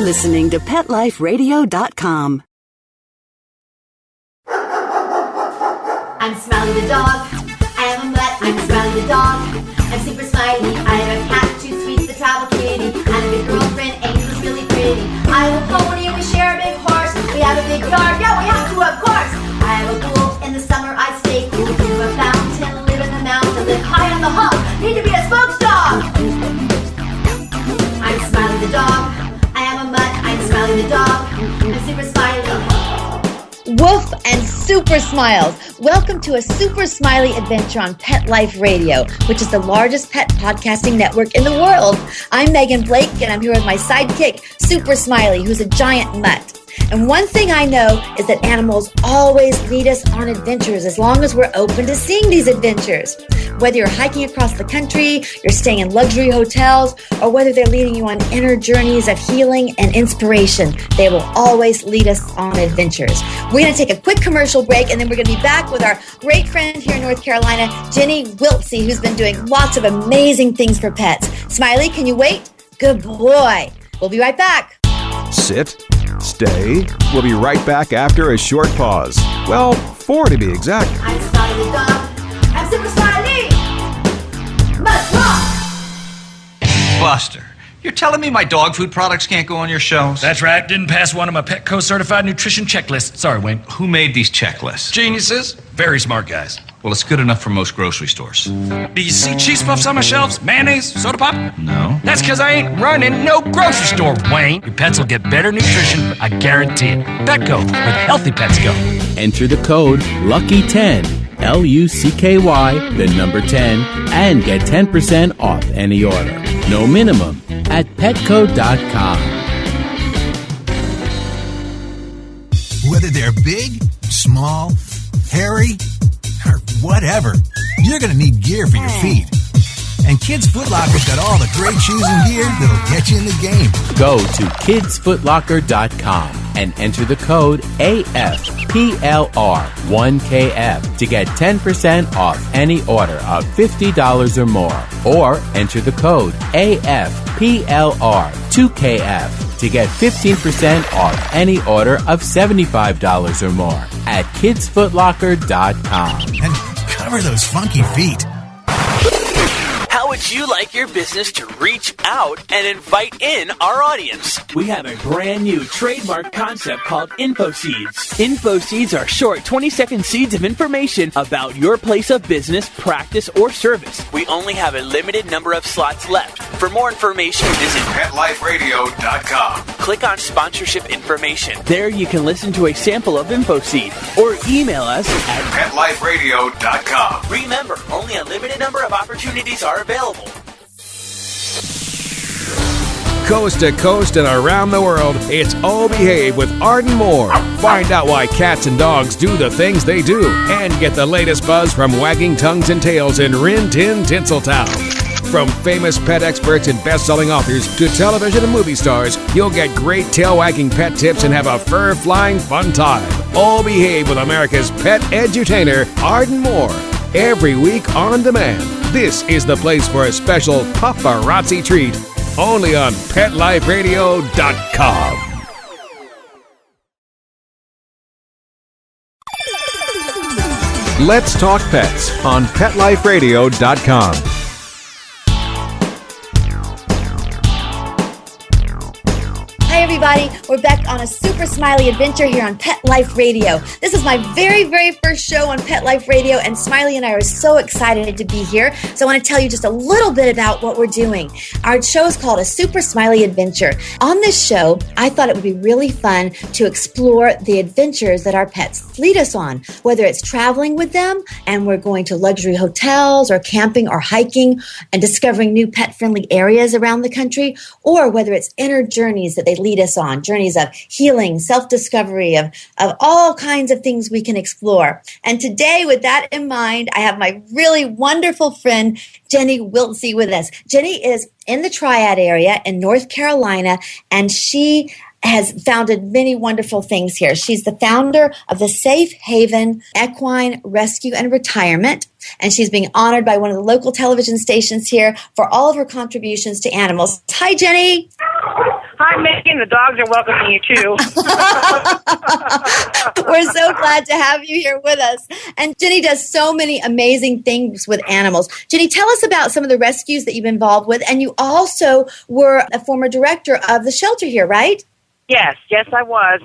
listening to PetLifeRadio.com. I'm Smiley the dog. I am a mutt. I'm Smiley the dog. I'm super smiley. I have a cat, too sweet, the travel kitty. I'm a good girlfriend, Angel's really pretty. I have a pony and we share a big horse. We have a big yard, yeah, we have to, of course. I have a pool. In the summer I stay cool. To a fountain, live in the mountain, live high on the hog. Need to be a spokes dog. I'm Smiley the dog. I am a mutt. I'm Smiley the dog. I'm super smiley. Woof and Super Smiles. Welcome to a Super Smiley adventure on Pet Life Radio, which is the largest pet podcasting network in the world. I'm Megan Blake, and I'm here with my sidekick, Super Smiley, who's a giant mutt. And one thing I know is that animals always lead us on adventures as long as we're open to seeing these adventures. Whether you're hiking across the country, you're staying in luxury hotels, or whether they're leading you on inner journeys of healing and inspiration, they will always lead us on adventures. We're going to take a quick commercial break, and then we're going to be back with our great friend here in North Carolina, Ginny Wiltsey, who's been doing lots of amazing things for pets. Smiley, can you wait? Good boy. We'll be right back. Sit. Stay. We'll be right back after a short pause. Well, 4 to be exact. I'm Smiley the dog. I'm Super Smiley. Must rock. Buster, you're telling me my dog food products can't go on your shelves? That's right. Didn't pass one of my Petco certified nutrition checklists. Sorry, Wayne. Who made these checklists? Geniuses. Very smart guys. Well, it's good enough for most grocery stores. Do you see cheese puffs on my shelves? Mayonnaise? Soda pop? No. That's because I ain't running no grocery store, Wayne. Your pets will get better nutrition. I guarantee it. Petco, where healthy pets go. Enter the code LUCKY10, LUCKY, the number 10, and get 10% off any order. No minimum at petco.com. Whether they're big, small, hairy, or whatever, you're going to need gear for your feet. And Kids Foot Locker's got all the great shoes and gear that'll get you in the game. Go to kidsfootlocker.com and enter the code AFPLR1KF to get 10% off any order of $50 or more. Or enter the code AFPLR2KF to get 15% off any order of $75 or more at kidsfootlocker.com. And cover those funky feet. How would you like your business to reach out and invite in our audience? We have a brand new trademark concept called Info Seeds. Info Seeds are short 20-second seeds of information about your place of business, practice, or service. We only have a limited number of slots left. For more information, visit PetLifeRadio.com. Click on sponsorship information. There you can listen to a sample of Info Seed or email us at PetLifeRadio.com. Remember, only a limited number of opportunities are available. Coast to coast and around the world, it's All Behave with Arden Moore. Find out why cats and dogs do the things they do and get the latest buzz from wagging tongues and tails in Rin Tin Tinseltown. From famous pet experts and best-selling authors to television and movie stars, you'll get great tail-wagging pet tips and have a fur-flying fun time. All Behave with America's pet edutainer, Arden Moore. Every week on demand. This is the place for a special paparazzi treat. Only on PetLifeRadio.com. Let's talk pets on PetLifeRadio.com. Hi, everybody. We're back on a Super Smiley adventure here on Pet Life Radio. This is my very, very first show on Pet Life Radio, and Smiley and I are so excited to be here. So I want to tell you just a little bit about what we're doing. Our show is called a Super Smiley Adventure. On this show, I thought it would be really fun to explore the adventures that our pets lead us on, whether it's traveling with them and we're going to luxury hotels or camping or hiking and discovering new pet-friendly areas around the country, or whether it's inner journeys that they lead us on, journeys of healing, self-discovery, of all kinds of things we can explore. And today, with that in mind, I have my really wonderful friend, Ginny Wiltsey, with us. Ginny is in the Triad area in North Carolina, and she has founded many wonderful things here. She's the founder of the Safe Haven Equine Rescue and Retirement, and she's being honored by one of the local television stations here for all of her contributions to animals. Hi, Jenny. Hi, Hi, Megan. The dogs are welcoming you, too. We're so glad to have you here with us. And Ginny does so many amazing things with animals. Ginny, tell us about some of the rescues that you've been involved with. And you also were a former director of the shelter here, right? Yes, I was.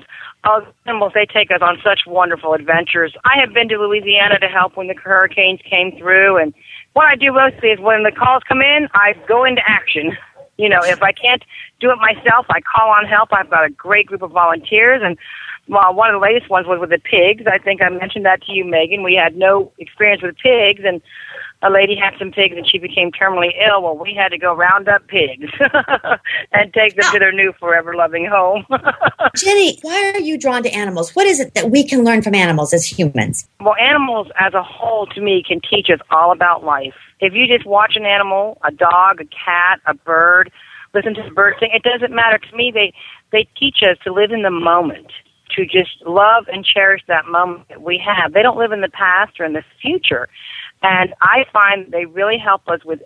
Animals, they take us on such wonderful adventures. I have been to Louisiana to help when the hurricanes came through. And what I do mostly is when the calls come in, I go into action. You know, if I can't do it myself, I call on help. I've got a great group of volunteers, and one of the latest ones was with the pigs. I think I mentioned that to you, Megan. We had no experience with pigs, and a lady had some pigs, and she became terminally ill. Well, we had to go round up pigs and take them to their new forever-loving home. Jenny, why are you drawn to animals? What is it that we can learn from animals as humans? Well, animals as a whole, to me, can teach us all about life. If you just watch an animal, a dog, a cat, a bird, listen to the bird sing, it doesn't matter. To me, they teach us to live in the moment, to just love and cherish that moment that we have. They don't live in the past or in the future. And I find they really help us with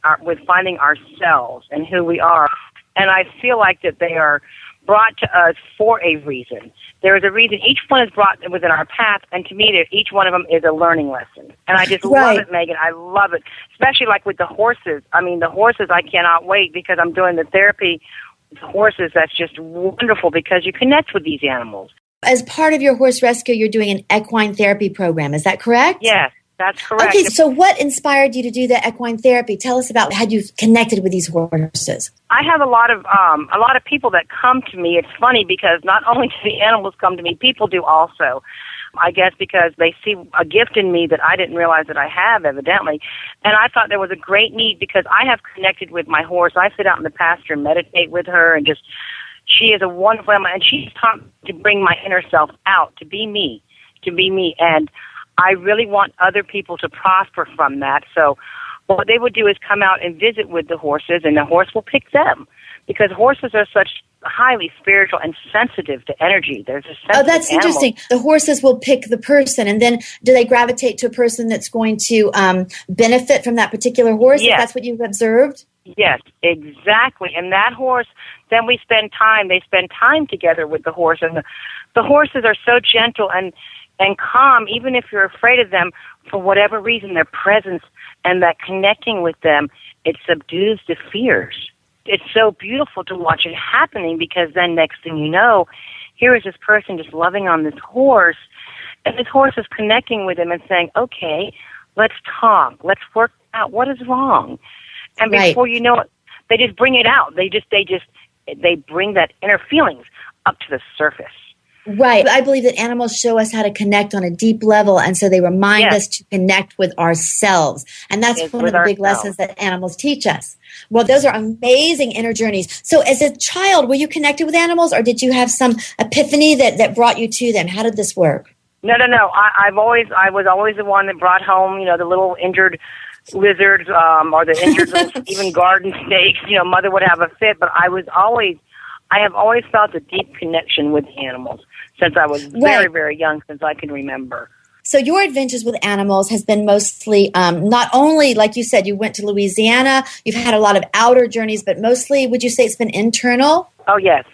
finding ourselves and who we are. And I feel like that they are brought to us for a reason. There is a reason. Each one is brought within our path, and to me, each one of them is a learning lesson. And I just love it, Megan. I love it, especially like with the horses. I mean, the horses, I cannot wait because I'm doing the therapy with the horses. That's just wonderful because you connect with these animals. As part of your horse rescue, you're doing an equine therapy program. Is that correct? Yes. That's correct. Okay, so what inspired you to do the equine therapy? Tell us about how you connected with these horses. I have a lot of people that come to me. It's funny because not only do the animals come to me, people do also. I guess because they see a gift in me that I didn't realize that I have, evidently. And I thought there was a great need because I have connected with my horse. I sit out in the pasture and meditate with her, and she is a wonderful animal, and she's taught me to bring my inner self out, to be me. And I really want other people to prosper from that. So what they would do is come out and visit with the horses, and the horse will pick them because horses are such highly spiritual and sensitive to energy. There's a sensitive that's animal. interesting. The horses will pick the person, and then do they gravitate to a person that's going to benefit from that particular horse? Yes. If that's what you've observed? Yes, exactly. And that horse, then they spend time together with the horse, and the horses are so gentle and calm, even if you're afraid of them, for whatever reason, their presence and that connecting with them, it subdues the fears. It's so beautiful to watch it happening because then next thing you know, here is this person just loving on this horse, and this horse is connecting with him and saying, okay, let's talk, let's work out what is wrong. And before you know it, they just bring it out. They bring that inner feelings up to the surface. Right. I believe that animals show us how to connect on a deep level, and so they remind us to connect with ourselves. And that's one of the big lessons that animals teach us. Well, those are amazing inner journeys. So as a child, were you connected with animals, or did you have some epiphany that brought you to them? How did this work? No. I was always the one that brought home, the little injured lizards, or the injured little even garden snakes. Mother would have a fit, but I have always felt a deep connection with animals since I was very, very young, since I can remember. So your adventures with animals has been mostly, not only, like you said, you went to Louisiana, you've had a lot of outer journeys, but mostly, would you say it's been internal? Oh, yes.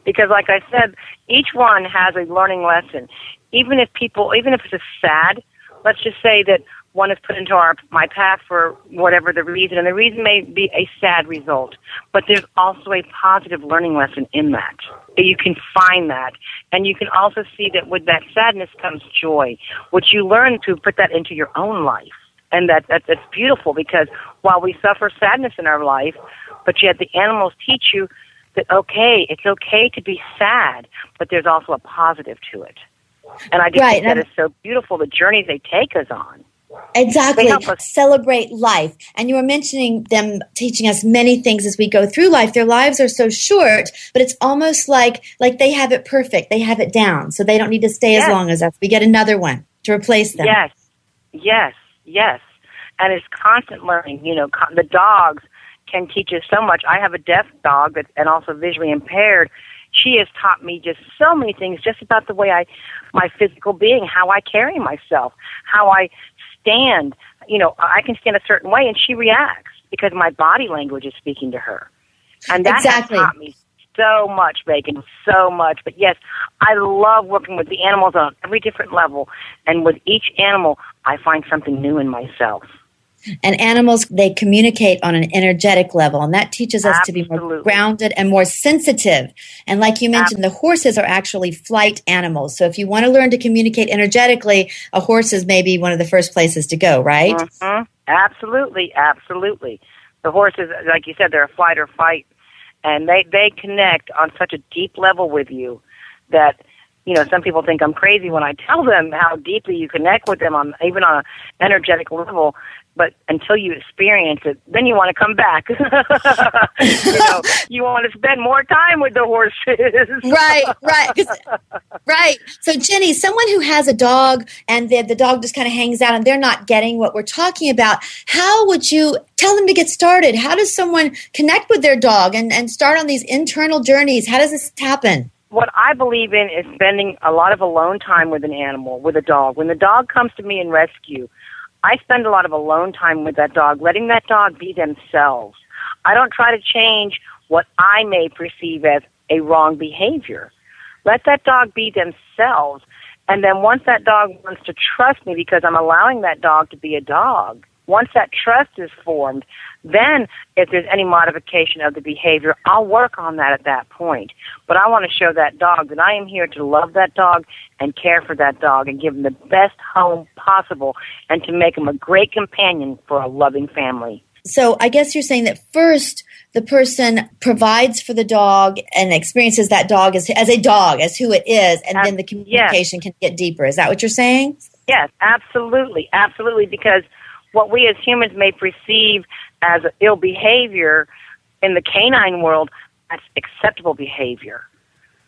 Because like I said, each one has a learning lesson. Even if it's a sad, let's just say that one is put into my path for whatever the reason, and the reason may be a sad result, but there's also a positive learning lesson in that. You can find that, and you can also see that with that sadness comes joy, which you learn to put that into your own life. And that's beautiful, because while we suffer sadness in our life, but yet the animals teach you that, it's okay to be sad, but there's also a positive to it. And I just think that is so beautiful, the journey they take us on. Exactly. Celebrate life. And you were mentioning them teaching us many things as we go through life. Their lives are so short, but it's almost like they have it perfect. They have it down, so they don't need to stay as long as us. We get another one to replace them. Yes. And it's constant learning. The dogs can teach us so much. I have a deaf dog and also visually impaired. She has taught me just so many things, just about the way my physical being, how I carry myself, how I stand. I can stand a certain way, and she reacts because my body language is speaking to her. And that has taught me so much, Megan, so much. But yes, I love working with the animals on every different level. And with each animal, I find something new in myself. And animals, they communicate on an energetic level, and that teaches us to be more grounded and more sensitive. And like you mentioned, the horses are actually flight animals. So if you want to learn to communicate energetically, a horse is maybe one of the first places to go, right? Mm-hmm. Absolutely, absolutely. The horses, like you said, they're a flight or fight, and they connect on such a deep level with you that, you know, some people think I'm crazy when I tell them how deeply you connect with them, even on an energetic level. But until you experience it, then you want to come back. You want to spend more time with the horses. Right. Right. So, Ginny, someone who has a dog and the dog just kind of hangs out and they're not getting what we're talking about, how would you tell them to get started? How does someone connect with their dog and start on these internal journeys? How does this happen? What I believe in is spending a lot of alone time with an animal, with a dog. When the dog comes to me in rescue, I spend a lot of alone time with that dog, letting that dog be themselves. I don't try to change what I may perceive as a wrong behavior. Let that dog be themselves. And then once that dog wants to trust me because I'm allowing that dog to be a dog, once that trust is formed, then if there's any modification of the behavior, I'll work on that at that point. But I want to show that dog that I am here to love that dog and care for that dog and give him the best home possible and to make him a great companion for a loving family. So I guess you're saying that first the person provides for the dog and experiences that dog as a dog, as who it is, and then the communication can get deeper. Is that what you're saying? Yes, absolutely, absolutely, because what we as humans may perceive as ill behavior in the canine world, that's acceptable behavior.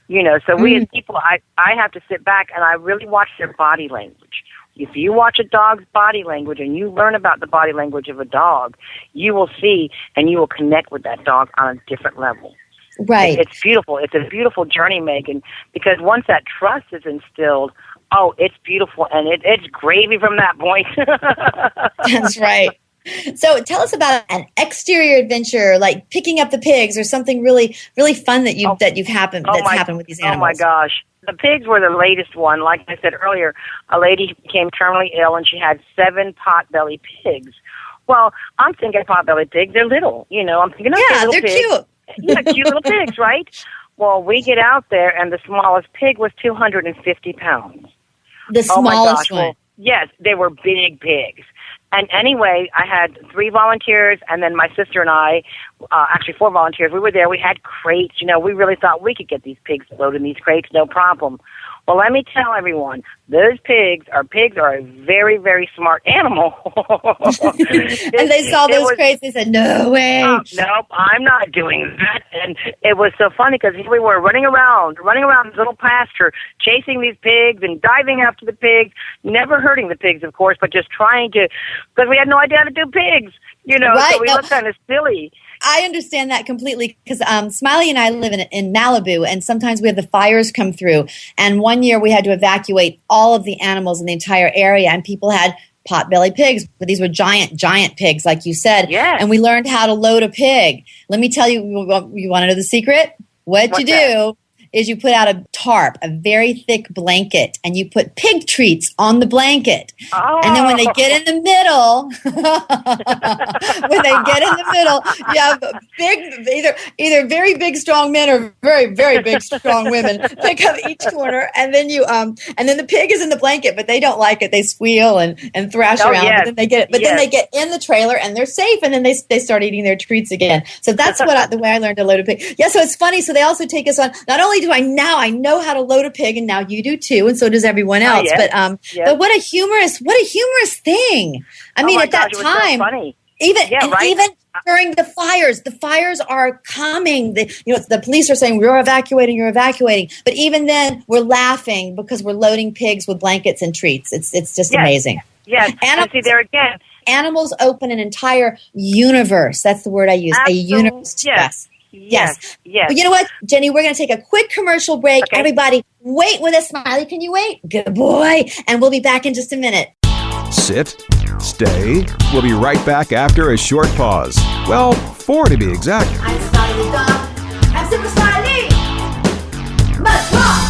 You know, so we as people, I have to sit back and I really watch their body language. If you watch a dog's body language and you learn about the body language of a dog, you will see and you will connect with that dog on a different level. Right. It's beautiful. It's a beautiful journey, Megan, because once that trust is instilled, oh, it's beautiful, and it's gravy from that point. That's right. So tell us about an exterior adventure, like picking up the pigs, or something really, really fun that happened with these animals. Oh my gosh, the pigs were the latest one. Like I said earlier, a lady became terminally ill, and she had 7 pot-belly pigs. Well, I'm thinking pot-belly pigs, they're little. You know, I'm thinking, okay, they're pigs. cute. Yeah, cute little pigs, right? Well, we get out there, and the smallest pig was 250 pounds. The smallest one. Well, yes, they were big pigs. And anyway, I had 3 volunteers, and then my sister and I, actually 4 volunteers, we were there. We had crates. You know, we really thought we could get these pigs loaded in these crates, no problem. Well, let me tell everyone, those pigs are a very, very smart animal. And they saw those crates, they said, no way. Nope, I'm not doing that. And it was so funny because here we were running around this little pasture, chasing these pigs and diving after the pigs, never hurting the pigs, of course, but just trying to, because we had no idea how to do pigs, you know, right. So we looked kind of silly. I understand that completely because Smiley and I live in Malibu, and sometimes we have the fires come through. And one year we had to evacuate all of the animals in the entire area, and people had pot-belly pigs, but these were giant pigs, like you said. Yes. And we learned how to load a pig. Let me tell you, you want to know the secret? What you do is you put out a tarp, a very thick blanket, and you put pig treats on the blanket. Oh. And then when they get in the middle, you have big, either very big, strong men or very, very big, strong women pick up each corner, and then and then the pig is in the blanket, but they don't like it. They squeal and thrash around. Yes. But then they get in the trailer and they're safe, and then they start eating their treats again. So that's the way I learned to load a pig. Yeah, so it's funny. So they also take us on. Not only do I know how to load a pig, and now you do too, and so does everyone else. Yes. But what a humorous thing! I mean, at that time, so funny. even during the fires are coming. The police are saying you're evacuating. But even then, we're laughing because we're loading pigs with blankets and treats. It's just amazing. Yes, and see there again. Animals open an entire universe. That's the word I use. A universe to us. Yes. But you know what, Jenny? We're going to take a quick commercial break. Okay. Everybody, wait with us. Smiley, can you wait? Good boy. And we'll be back in just a minute. Sit. stay. We'll be right back after a short pause. Well, 4 to be exact. I'm Smiley the dog. I'm Super Smiley. Let's rock!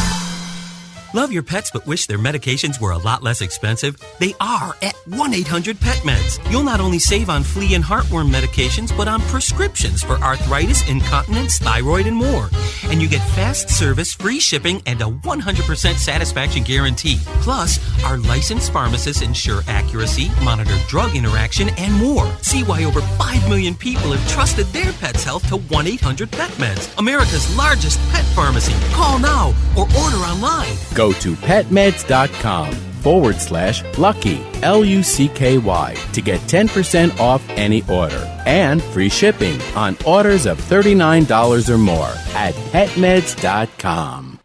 Love your pets but wish their medications were a lot less expensive? They are at 1-800-PET-MEDS. You'll not only save on flea and heartworm medications, but on prescriptions for arthritis, incontinence, thyroid, and more. And you get fast service, free shipping, and a 100% satisfaction guarantee. Plus, our licensed pharmacists ensure accuracy, monitor drug interaction, and more. See why over 5 million people have trusted their pet's health to 1-800-PET-MEDS, America's largest pet pharmacy. Call now or order online. Go to petmeds.com/lucky, LUCKY, to get 10% off any order and free shipping on orders of $39 or more at petmeds.com.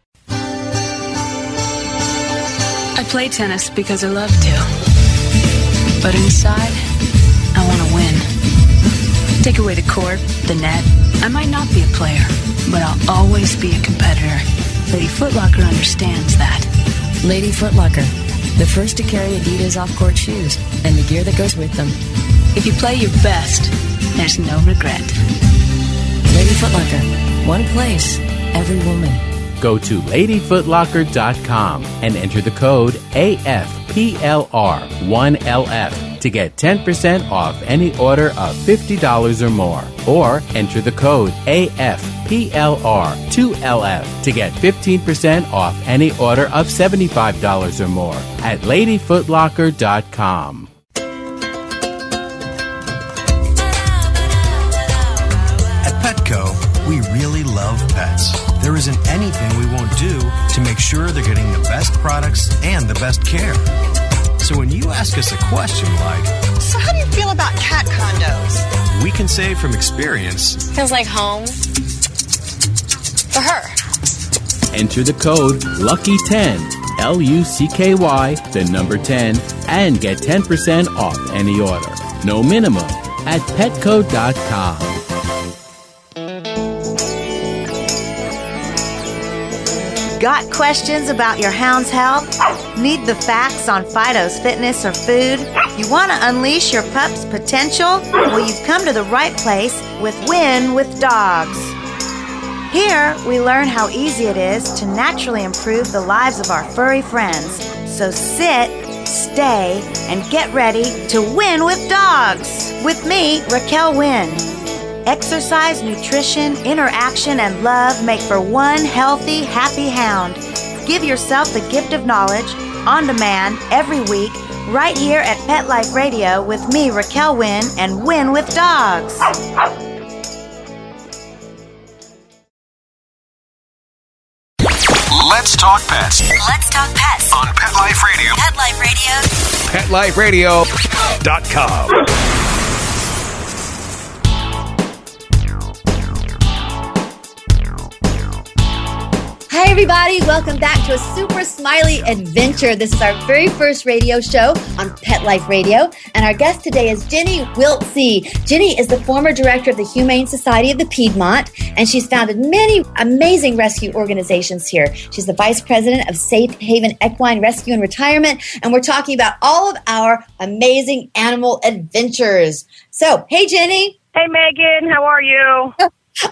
I play tennis because I love to. But inside, I want to win. Take away the court, the net. I might not be a player, but I'll always be a competitor. Lady Foot Locker understands that. Lady Foot Locker, the first to carry Adidas off-court shoes and the gear that goes with them. If you play your best, there's no regret. Lady Foot Locker, one place, every woman. Go to ladyfootlocker.com and enter the code AFPLR1LF to get 10% off any order of $50 or more. Or enter the code AFPLR2LF to get 15% off any order of $75 or more at ladyfootlocker.com. At Petco, we really love pets. There isn't anything we won't do to make sure they're getting the best products and the best care. So when you ask us a question like, so how do you feel about cat condos? We can say from experience, feels like home for her. Enter the code LUCKY10, LUCKY, the number 10, and get 10% off any order. No minimum at petco.com. Got questions about your hound's health? Need the facts on Fido's fitness or food? You want to unleash your pup's potential? Well, you've come to the right place with Win with Dogs. Here, we learn how easy it is to naturally improve the lives of our furry friends. So sit, stay, and get ready to win with dogs. With me, Raquel Wynn. Exercise, nutrition, interaction, and love make for one healthy, happy hound. Give yourself the gift of knowledge on demand every week right here at Pet Life Radio with me, Raquel Wynn, and Win with Dogs. Let's talk pets. Let's talk pets On Pet Life Radio. Pet Life Radio. PetLifeRadio.com. Hi, everybody. Welcome back to a Super Smiley adventure. This is our very first radio show on Pet Life Radio. And our guest today is Ginny Wiltsey. Ginny is the former director of the Humane Society of the Piedmont, and she's founded many amazing rescue organizations here. She's the vice president of Safe Haven Equine Rescue and Retirement, and we're talking about all of our amazing animal adventures. So, hey, Ginny. Hey, Megan. How are you?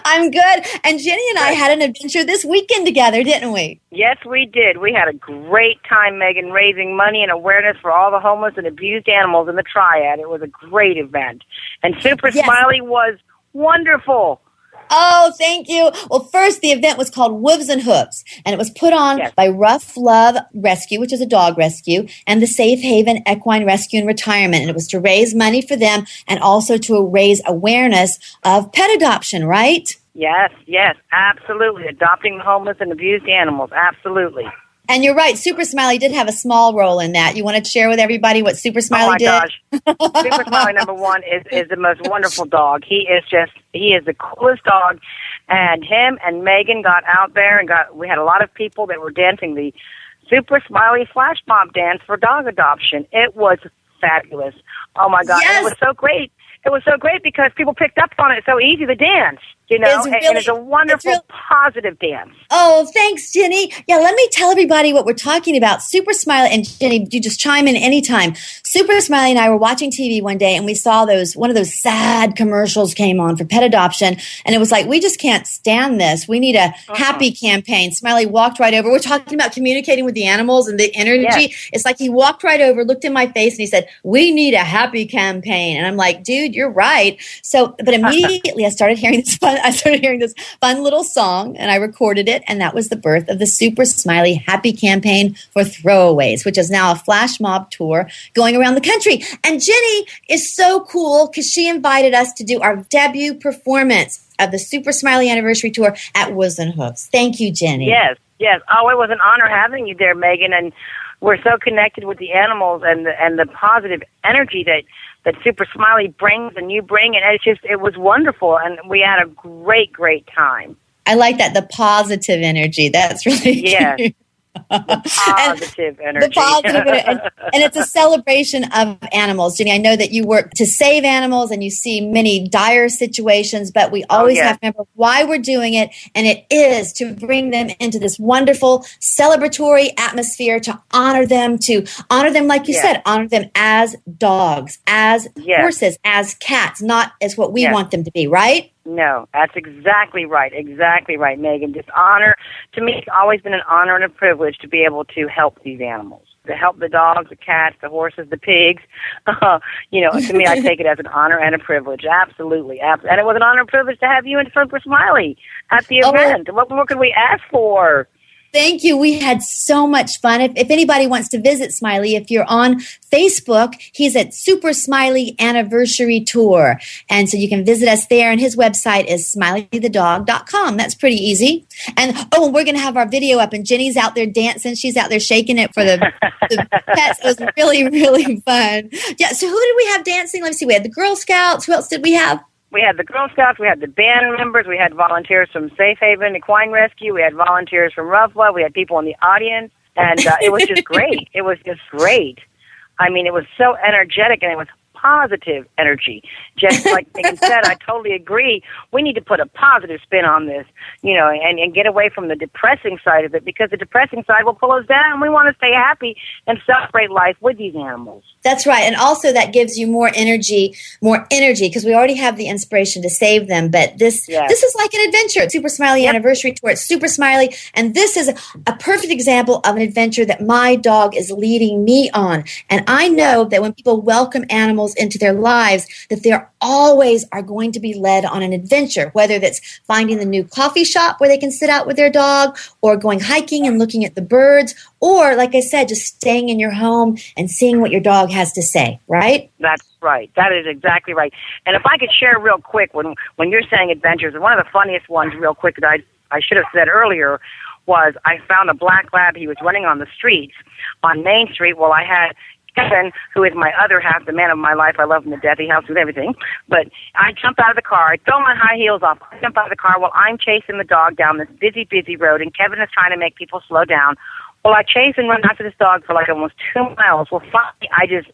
I'm good. And Ginny and I had an adventure this weekend together, didn't we? Yes, we did. We had a great time, Megan, raising money and awareness for all the homeless and abused animals in the Triad. It was a great event. And Super Smiley was wonderful. Oh, thank you. Well, first, the event was called Wolves and Hooves, and it was put on by Rough Love Rescue, which is a dog rescue, and the Safe Haven Equine Rescue and Retirement. And it was to raise money for them and also to raise awareness of pet adoption, right? Yes, absolutely. Adopting the homeless and abused animals, absolutely. And you're right, Super Smiley did have a small role in that. You want to share with everybody what Super Smiley did? Oh, my gosh. Super Smiley, number one, is the most wonderful dog. He is the coolest dog. And him and Megan got out there and we had a lot of people that were dancing the Super Smiley Flash Mob dance for dog adoption. It was fabulous. Oh, my God. Yes. It was so great. it was so great because people picked up on it so easy to dance, you know, and it's a wonderful, positive dance. Oh, thanks, Ginny. Yeah, let me tell everybody what we're talking about. Super Smiley, and Ginny, you just chime in anytime. Super Smiley and I were watching TV one day, and we saw one of those sad commercials came on for pet adoption, and it was like, we just can't stand this. We need a happy campaign. Smiley walked right over. We're talking about communicating with the animals and the energy. Yes. It's like he walked right over, looked in my face, and he said, we need a happy campaign. And I'm like, dude, you're right. So, but immediately I started hearing this fun little song, and I recorded it, and that was the birth of the Super Smiley Happy Campaign for Throwaways, which is now a flash mob tour going around the country. And Ginny is so cool because she invited us to do our debut performance of the Super Smiley Anniversary Tour at Woof and Hoofs. Thank you, Ginny. Yes. Oh, it was an honor having you there, Megan, and we're so connected with the animals and the positive energy that Super Smiley brings and you bring, and it was wonderful, and we had a great time. I like that, the positive energy. That's really cute. The positive energy. The positive energy. And it's a celebration of animals. Ginny, I know that you work to save animals and you see many dire situations, but we always have to remember why we're doing it, and it is to bring them into this wonderful celebratory atmosphere, to honor them like you said, honor them as dogs, as horses, as cats, not as what we want them to be, right? No, that's exactly right, Megan. Just honor, to me, it's always been an honor and a privilege to be able to help these animals, to help the dogs, the cats, the horses, the pigs. You know, to me, I take it as an honor and a privilege, absolutely. And it was an honor and privilege to have you and Super Smiley at the event. What more could we ask for? Thank you. We had so much fun. If anybody wants to visit Smiley, if you're on Facebook, he's at Super Smiley Anniversary Tour. And so you can visit us there. And his website is smileythedog.com. That's pretty easy. And we're going to have our video up. And Jenny's out there dancing. She's out there shaking it for the pets. It was really, really fun. Yeah. So who did we have dancing? Let me see. We had the Girl Scouts. Who else did we have? We had the Girl Scouts, we had the band members, we had volunteers from Safe Haven Equine Rescue, we had volunteers from Roughblood, we had people in the audience, and it was just great. It was just great. I mean, it was so energetic, and it was positive energy. Just like Megan said, I totally agree. We need to put a positive spin on this, you know, and get away from the depressing side of it, because the depressing side will pull us down. We want to stay happy and celebrate life with these animals. That's right. And also that gives you more energy, because we already have the inspiration to save them. But this is like an adventure. Super Smiley Anniversary Tour. It's Super Smiley. And this is a perfect example of an adventure that my dog is leading me on. And I know that when people welcome animals into their lives, that they always are going to be led on an adventure, whether that's finding the new coffee shop where they can sit out with their dog, or going hiking and looking at the birds, or, like I said, just staying in your home and seeing what your dog has to say, right? That's right. That is exactly right. And if I could share real quick, when you're saying adventures, one of the funniest ones real quick that I should have said earlier was I found a black lab. He was running on the streets on Main Street. Well, I had Kevin, who is my other half, the man of my life. I love him to death. He helps with everything. But I jump out of the car. I throw my high heels off. I jump out of the car while I'm chasing the dog down this busy road, and Kevin is trying to make people slow down. Well, I chase and run after this dog for like almost 2 miles. Well, finally,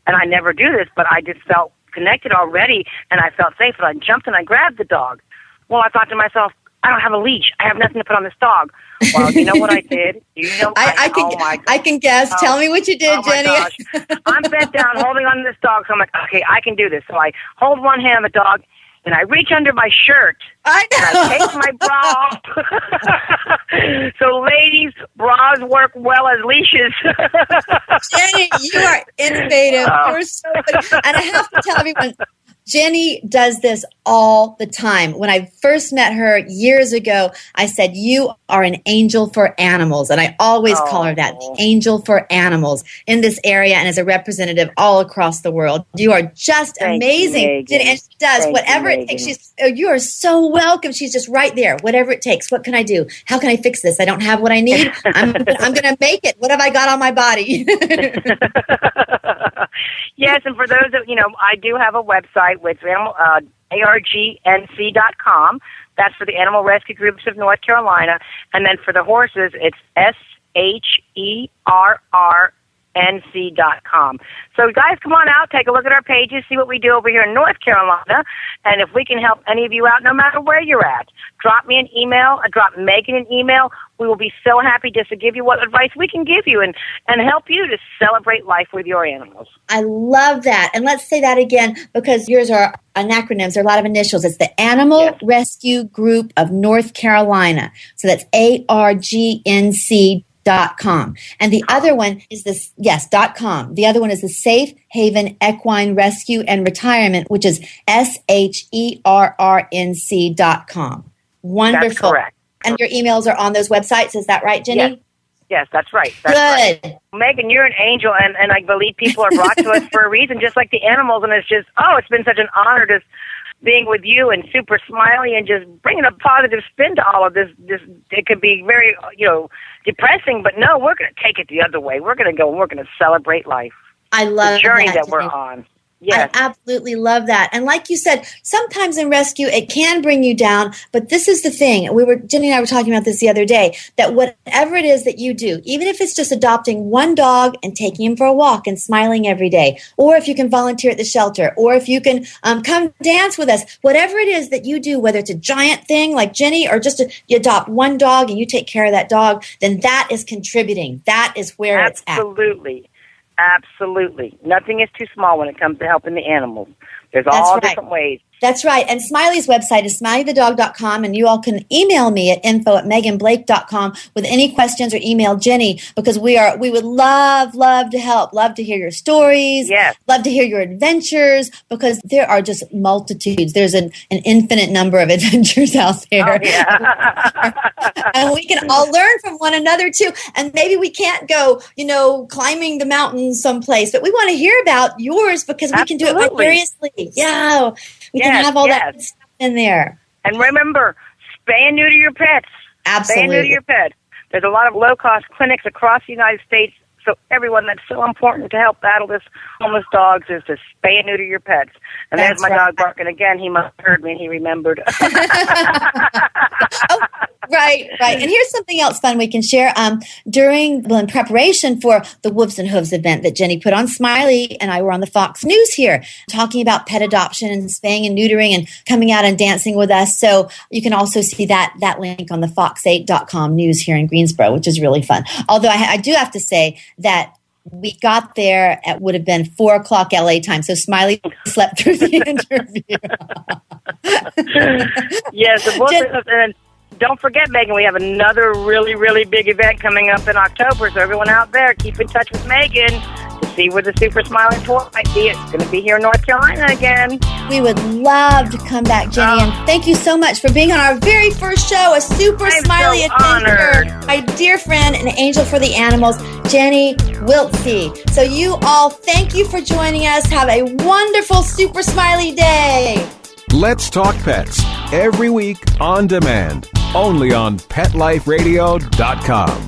and I never do this, but I just felt connected already, and I felt safe, and I jumped and I grabbed the dog. Well, I thought to myself, I don't have a leash. I have nothing to put on this dog. Well, you know what I did? I can guess. Tell me what you did, Jenny. Gosh. I'm bent down holding on to this dog, so I'm like, okay, I can do this. So I hold one hand on the dog, and I reach under my shirt. I know. And I take my bra off. So, ladies, bras work well as leashes. Jenny, you are innovative. You're so good. And I have to tell everyone, Jenny does this all the time. When I first met her years ago, I said, you are an angel for animals. And I always call her that, the angel for animals in this area and as a representative all across the world. You are just amazing. Jenny, and she does whatever it takes. You are so welcome. She's just right there. Whatever it takes. What can I do? How can I fix this? I don't have what I need. I'm going to make it. What have I got on my body? Yes, and for those that, I do have a website with argnc.com. That's for the Animal Rescue Groups of North Carolina. And then for the horses, it's NC.com. So guys, come on out, take a look at our pages, see what we do over here in North Carolina, and if we can help any of you out, no matter where you're at, drop me an email, drop Megan an email. We will be so happy just to give you what advice we can give you and help you to celebrate life with your animals. I love that. And let's say that again, because yours are acronyms. There are a lot of initials. It's the Animal Rescue Group of North Carolina. So that's ARGNC.com. And the other one is this, .com. The other one is the Safe Haven Equine Rescue and Retirement, which is SHERRNC.com. Wonderful. That's correct. And your emails are on those websites. Is that right, Ginny? Yes, that's right. That's Good. Right. Megan, you're an angel, and I believe people are brought to us for a reason, just like the animals. And it's just, it's been such an honor just being with you and Super Smiley and just bringing a positive spin to all of this. It could be very, depressing, but no, we're going to take it the other way. We're going to go and we're going to celebrate life. I love the journey that we're on. Yes. I absolutely love that. And like you said, sometimes in rescue, it can bring you down, but this is the thing. Jenny and I were talking about this the other day, that whatever it is that you do, even if it's just adopting one dog and taking him for a walk and smiling every day, or if you can volunteer at the shelter, or if you can come dance with us, whatever it is that you do, whether it's a giant thing like Jenny or just you adopt one dog and you take care of that dog, then that is contributing. That is where it's at. Absolutely. Nothing is too small when it comes to helping the animals. There's all different ways. That's right. And Smiley's website is smileythedog.com, and you all can email me at info@meganblake.com with any questions, or email Jenny, because we would love to help, love to hear your stories, love to hear your adventures, because there are just multitudes. There's an infinite number of adventures out there. And we can all learn from one another too. And maybe we can't go, climbing the mountains someplace, but we want to hear about yours because we can do it vicariously. Yeah. We can have all that stuff in there. And remember, spay and neuter your pets. Absolutely. Spay and neuter your pets. There's a lot of low-cost clinics across the United States. So everyone, that's so important to help battle this homeless dogs, is to spay and neuter your pets. And there's my dog barking again. He must have heard me and he remembered. Right. And here's something else fun we can share. In preparation for the Woofs and Hooves event that Jenny put on, Smiley and I were on the Fox News here talking about pet adoption and spaying and neutering and coming out and dancing with us. So you can also see that link on the fox8.com news here in Greensboro, which is really fun. Although I do have to say that we got there at would have been 4:00 LA time, so Smiley slept through the interview. Yes, and don't forget, Megan, we have another really, really big event coming up in October. So everyone out there, keep in touch with Megan to see where the Super Smiley tour might be. It's going to be here in North Carolina again. We would love to come back, Jenny, and thank you so much for being on our very first show, a Super Smiley Adventure. My dear friend and angel for the animals, Ginny Wiltsey. So you all, thank you for joining us. Have a wonderful Super Smiley day. Let's Talk Pets, every week on demand, only on PetLifeRadio.com.